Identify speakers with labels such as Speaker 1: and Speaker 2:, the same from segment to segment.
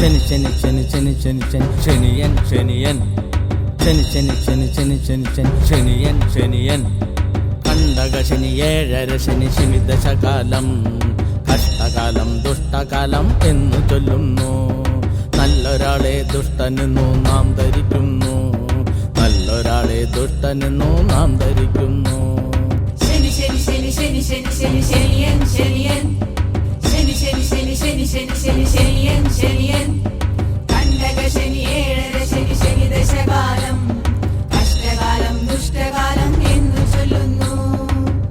Speaker 1: ശനി ശനി ശനി ശനി ശനി ശനി ശനിയൻ ശനിയൻ ശനി ശനി ശനി ശനി ശനി ശനി ശനിയൻ ശനിയൻ കണ്ടക ശനി ഏഴര ശനി ശനി ദശകാലം കഷ്ടകാലം ദുഷ്ടകാലം എന്നു ചൊല്ലുന്നു. നല്ലൊരാളെ ദുഷ്ടനെന്നു നാം ധരിക്കുന്നു. നല്ലൊരാളെ ദുഷ്ടനെന്നു നാം ധരിക്കുന്നു.
Speaker 2: ശനി ശനി ശനി ശനി ശനി ശനി ശനിയൻ ശനിയൻ ശനി ശനി ശനി ശനി ശനി ശനി ശനിയൻ ശനിയൻ കണ്ടക ശനി ഏഴര ശനി ശനി ദശകാലം കഷ്ടകാലം ദുഷ്ടകാലം എന്നു ചൊല്ലുന്നു.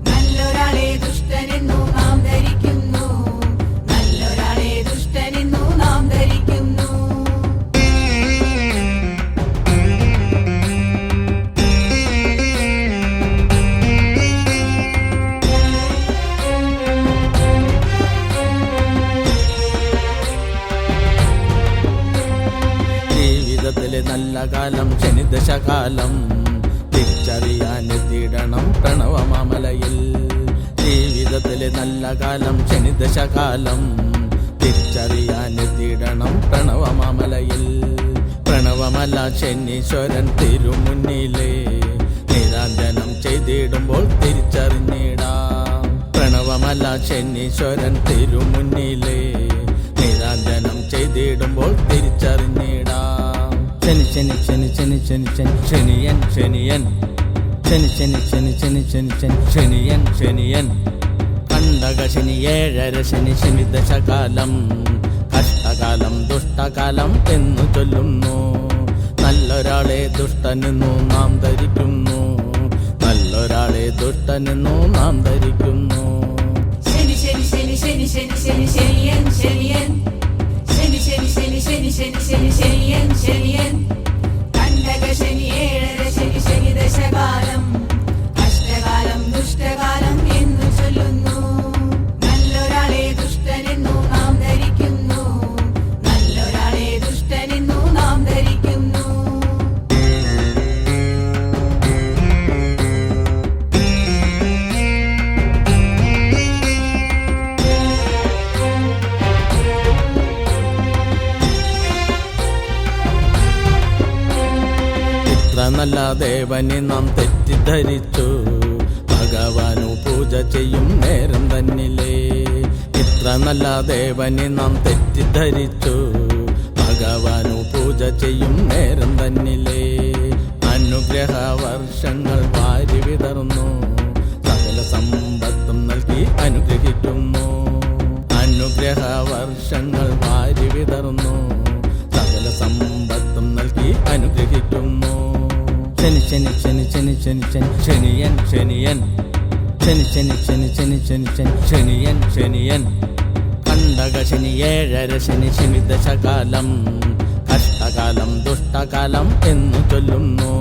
Speaker 2: നല്ലൊരാളെ ദുഷ്ടനെന്നു നാം ധരിക്കുന്നു. നല്ലൊരാളെ ദുഷ്ടനെന്നു നാം ധരിക്കുന്നു.
Speaker 1: ജീവിതത്തിലെ നല്ല കാലം ശനിദശകാലം തിരിച്ചറിയാനെത്തിയിടണം പ്രണവമാമലയിൽ. ജീവിതത്തിലെ നല്ല കാലം ശനിദശകാലം തിരിച്ചറിയാനെത്തിയിടണം പ്രണവമാമലയിൽ. പ്രണവമല ശനീശ്വരൻ തിരുമുന്നിലെ നിരാഞ്ജനം ചെയ്തിടുമ്പോൾ തിരിച്ചറിഞ്ഞിടാം. പ്രണവമല ശനീശ്വരൻ തിരുമുന്നിലെ നിരാഞ്ജനം ചെയ്തിടുമ്പോൾ തിരിച്ചറിഞ്ഞിടാം. ശനി ശനി ശനി ശനി ശനി ശനി ശനിയൻ ശനിയൻ ശനി ശനി ശനി ശനി ശനി ശനി ശനിയൻ ശനിയൻ കണ്ടക ശനി ഏഴര ശനി ശനി ദശകാലം കഷ്ടകാലം ദുഷ്ടകാലം എന്നു ചൊല്ലുന്നു. നല്ലൊരാളെ ദുഷ്ടനെന്നു നാം ധരിക്കുന്നു. നല്ലൊരാളെ ദുഷ്ടനെന്നു നാം ധരിക്കുന്നു.
Speaker 2: ശനി ശനി ശനി ശനി ശനി ശനി ശനിയൻ ശനിയൻ ശനി ശനി ശനി ശനി ശനി ശനി ശനിയൻ ശനിയൻ കണ്ടക ശനി ഏഴര ശനി ശനി ദശകാലം കഷ്ടകാലം ദുഷ്ടകാലം എന്നു ചൊല്ലുന്നു. നല്ലൊരാളെ ദുഷ്ടനെന്നു നാം ധരിക്കുന്നു. നല്ലൊരാളെ ദുഷ്ടനെന്നു നാം ധരിക്കുന്നു.
Speaker 1: നല്ല ദേവനെ നാം തെറ്റിദ്ധരിച്ചു. ഭഗവാനു പൂജ ചെയ്യും നേരം തന്നിലേ. ഇത്ര നല്ല ദേവനെ നാം തെറ്റിദ്ധരിച്ചു. ഭഗവാനു പൂജ ചെയ്യും നേരം തന്നിലേ. അനുഗ്രഹ വർഷങ്ങൾ വാരി വിതർന്നു. സകല സമ്പത്തും നൽകി അനുഗ്രഹിക്കുന്നു. അനുഗ്രഹ വർഷങ്ങൾ വാരി വിതർന്നു. സകല സമ്പത്തും നൽകി അനുഗ്രഹിക്കുന്നു. ശനി ശനി ശനി ശനി ശനി ശനി ശനിയൻ ശനിയൻ ശനി ശനി ശനി ശനി ശനി ശനി ശനിയൻ ശനിയൻ കണ്ടക ശനി ഏഴര ശനി ശനി ദശകാലം കഷ്ടകാലം ദുഷ്ടകാലം എന്നു ചൊല്ലുന്നു.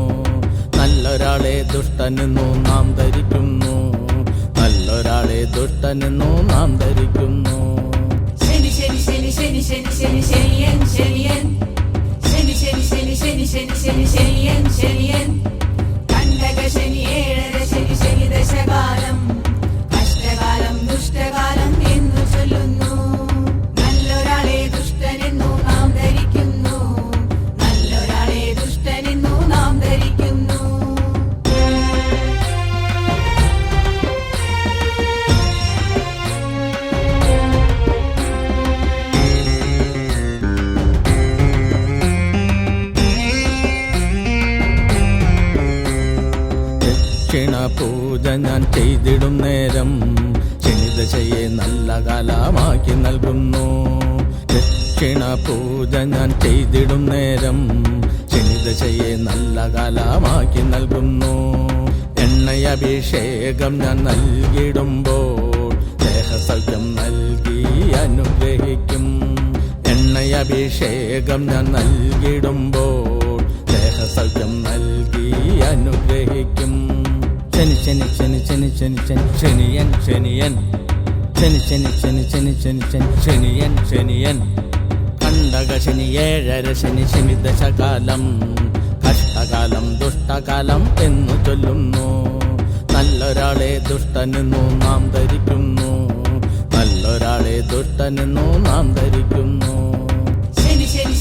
Speaker 1: നല്ലൊരാളെ ദുഷ്ടനെന്നു നാം ധരിക്കുന്നു. നല്ലൊരാളെ ദുഷ്ടനെന്നു നാം ധരിക്കുന്നു.
Speaker 2: ശനി ശനി ശനി ശനി ശനി ശനി ശനിയൻ ശനിയൻ ശനി ശനി ശനി ശനി ശനി ശനി ശനിയൻ ശനിയൻ കണ്ടക ശനി ഏഴര ശനി ശനി ദശകാലം കഷ്ടകാലം ദുഷ്ടകാലം എന്നു ചൊല്ലുന്നു. നല്ലൊരാളെ ദുഷ്ടനെന്നു നാം ധരിക്കുന്നു. നല്ലൊരാളെ ദുഷ്ടനെന്നു നാം ധരിക്കുന്നു.
Speaker 1: പൂജ ഞാൻ ചെയ്തിടും നേരം ശനിദശയെ നല്ല കാലമാക്കി നൽകുന്നു. ദക്ഷിണ പൂജ ഞാൻ ചെയ്തിടും നേരം ശനിദശയെ നല്ല കാലമാക്കി നൽകുന്നു. എണ്ണയഭിഷേകം ഞാൻ നൽകിടുമ്പോൾ ദേഹസൗഖ്യം നൽകി അനുഗ്രഹിക്കും. എണ്ണയഭിഷേകം ഞാൻ നൽകിടുമ്പോൾ ദേഹസൗഖ്യം നൽകി അനുഗ്രഹിക്കും. ശനി ശനി ശനി ശനി ശനി ശനി ശനിയൻ ശനിയൻ ശനി ശനി ശനി ശനി ശനി ശനി ശനിയൻ ശനിയൻ കണ്ടക ശനി ഏഴര ശനി ശനി ദശകാലം കഷ്ടകാലം ദുഷ്ടകാലം എന്നു ചൊല്ലുന്നു. നല്ലൊരാളെ ദുഷ്ടനെന്നു നാം ധരിക്കുന്നു. നല്ലൊരാളെ ദുഷ്ടനെന്നു നാം ധരിക്കുന്നു.
Speaker 2: ശനി ശനി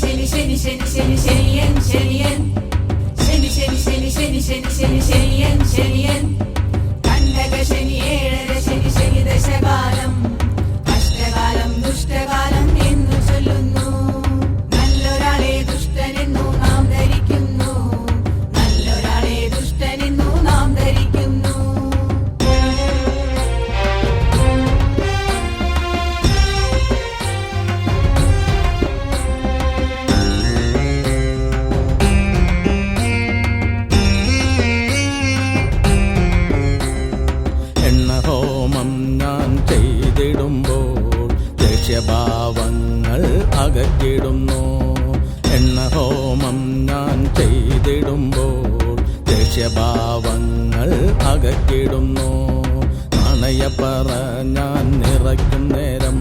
Speaker 1: അകറ്റിടുന്നു. എണ്ണഹോമം ഞാൻ ചെയ്തിടുമ്പോൾ ദേഷ്യഭാവങ്ങൾ അകറ്റിടുന്നു. നാണയപ്പറ ഞാൻ നിറയ്ക്കും നേരം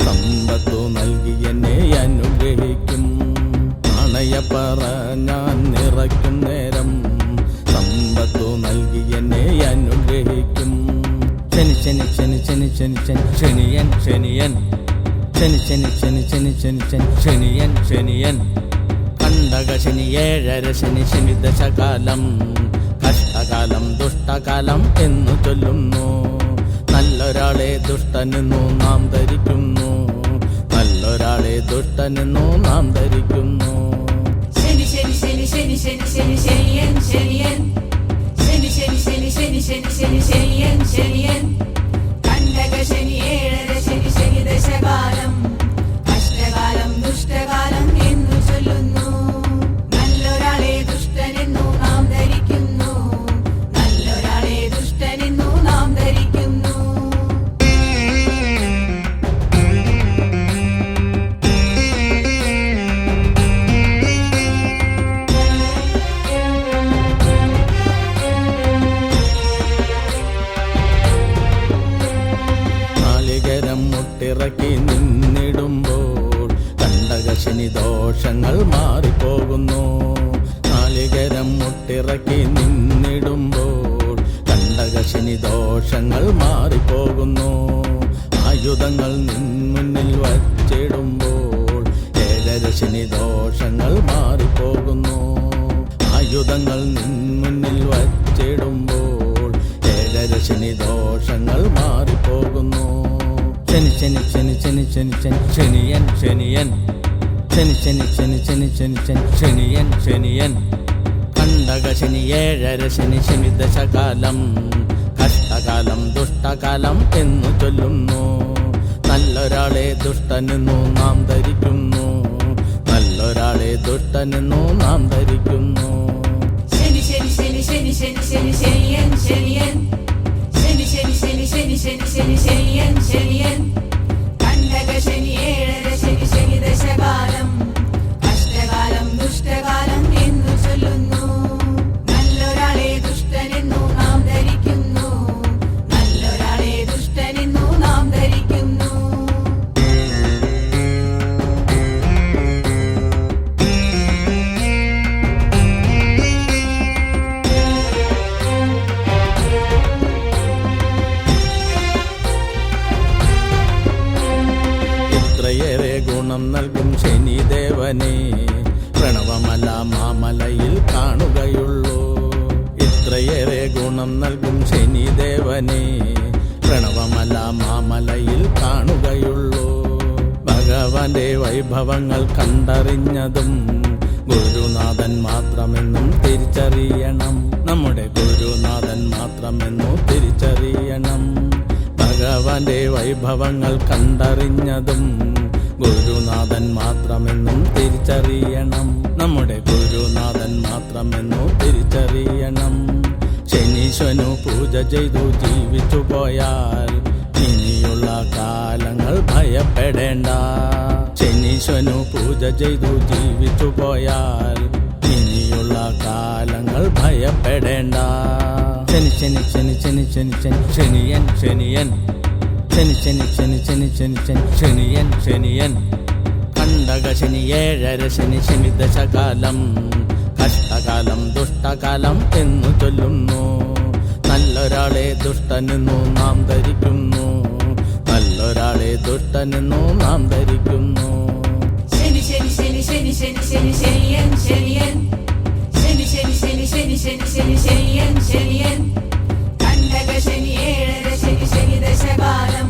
Speaker 1: സമ്പത്തു നൽകി എന്നെ അനുഗ്രഹിക്കും. നാണയപ്പറ ഞാൻ നിറയ്ക്കും നേരം സമ്പത്തു നൽകി എന്നെ അനുഗ്രഹിക്കും. ശനി ശനി ശനി ശനി ശനി ശനി ശനിയൻ ശനിയൻ ശനി ശനി ശനി ശനി ശനി ശനി ശനിയൻ ശനിയൻ കണ്ടക ശനി ഏഴര ശനി ശനി ദശകാലം കഷ്ടകാലം ദുഷ്ടകാലം എന്നു ചൊല്ലുന്നു. നല്ലൊരാളെ ദുഷ്ടനെന്നു നാം ധരിക്കുന്നു. നല്ലൊരാളെ ദുഷ്ടനെന്നു നാം ധരിക്കുന്നു.
Speaker 2: ശനി ശനി ശനി ശനി ശനി ശനി ശനിയൻ ശനിയൻ ശനി ശനി ശനി ശനി ശനി ശനി ശനിയൻ ശനിയൻ കണ്ടക ശനി ഏഴര ശനി ശനി ദശകാലം കഷ്ടകാലം ദുഷ്ടകാലം എന്നു ചൊല്ലുന്നു. നല്ലൊരാളെ ദുഷ്ടനെന്നു നാം ധരിക്കുന്നു. നല്ലൊരാളെ ദുഷ്ടനെന്നു നാം ധരിക്കുന്നു.
Speaker 1: നാളികേരം മുട്ടിറക്കി നിന്നിടുമ്പോൾ കണ്ടകശനി ദോഷങ്ങൾ മാറിപ്പോകുന്നു. നാളികേരം മുട്ടിറക്കി നിന്നിടുമ്പോൾ കണ്ടകശനി ദോഷങ്ങൾ മാറിപ്പോകുന്നു. ആയുധങ്ങൾ മുന്നിൽ വച്ചിടുമ്പോൾ ഏഴരശനി ദോഷങ്ങൾ മാറിപ്പോകുന്നു. ആയുധങ്ങൾ മുന്നിൽ വച്ചിടുമ്പോൾ ഏഴരശനി ദോഷങ്ങൾ മാറിപ്പോകുന്നു. ശനി ശനി ശനി ശനി ശനി ശനി ശനിയൻ ശനിയൻ ശനി ശനി ശനി ശനി ശനി ശനി ശനിയൻ ശനിയൻ കണ്ടക ശനി ഏഴര ശനി ശനി ദശകാലം കഷ്ടകാലം ദുഷ്ടകാലം എന്നു ചൊല്ലുന്നു. നല്ലൊരാളെ ദുഷ്ടനെന്നു നാം ധരിക്കുന്നു. നല്ലൊരാളെ ദുഷ്ടനെന്നു നാം ധരിക്കുന്നു.
Speaker 2: ശനി ശനി ശനി ശനി ശനി ശനി ശനിയൻ ശനിയൻ ശനി ശനി ശനി ശനി ശനി ശനി ശനിയൻ ശനിയൻ കണ്ടക ശനി ഏഴര ശനി ശനി ദശകാലം കഷ്ടകാലം ദുഷ്ടകാലം എന്നു ചൊല്ലുന്നു. നല്ലൊരാളെ ദുഷ്ടനെന്നു നാം ധരിക്കുന്നു. നല്ലൊരാളെ ദുഷ്ടനെന്നു നാം ധരിക്കുന്നു.
Speaker 1: ഇത്രയേറെ ഗുണം നൽകും ശനിദേവനെ പ്രണവമല മാമലയിൽ കാണുകയുള്ളൂ. ഇത്രയേറെ ഗുണം നൽകും ശനിദേവനെ പ്രണവമല മാമലയിൽ കാണുകയുള്ളൂ. ഭഗവാന്റെ വൈഭവങ്ങൾ കണ്ടറിഞ്ഞതും ഗുരുനാഥൻ മാത്രമെന്നും തിരിച്ചറിയണം. നമ്മുടെ ഗുരുനാഥൻ മാത്രമെന്നു തിരിച്ചറിയണം. ഭഗവാന്റെ വൈഭവങ്ങൾ കണ്ടറിഞ്ഞതും ഗുരുനാഥൻ മാത്രമെന്നും തിരിച്ചറിയണം. നമ്മുടെ ഗുരുനാഥൻ മാത്രമെന്നു തിരിച്ചറിയണം. ശനീശ്വരനു പൂജ ചെയ്തു ജീവിച്ചു പോയാൽ ഇനിയുള്ള കാലങ്ങൾ ഭയപ്പെടേണ്ട. ശനീശ്വരനു പൂജ ചെയ്തു ജീവിച്ചു പോയാൽ ഇനിയുള്ള കാലങ്ങൾ ഭയപ്പെടേണ്ട. ശനി ശനി ശനി ശനി ശനി ശനി ശനിയൻ ശനിയൻ ശനി ശനി ശനി ശനി ശനി ശനി ശനിയൻ ശനിയൻ കണ്ടക ശനി ഏഴര ശനി ശനി ദശകാലം കഷ്ടകാലം ദുഷ്ടകാലം എന്നു ചൊല്ലുന്നു. നല്ലൊരാളെ ദുഷ്ടനെന്നു നാം ധരിക്കുന്നു. നല്ലൊരാളെ ദുഷ്ടനെന്നു നാം ധരിക്കുന്നു.
Speaker 2: ശനി ശനി ശനി ശനി ശനി ശനി ശനിയൻ ശനിയൻ ശനി ശനി ശനി ശനി ശനി ശനി ശനിയൻ ശനിയൻ കണ്ടക ശനി ഏഴര ശനി ശനി ദശകാലം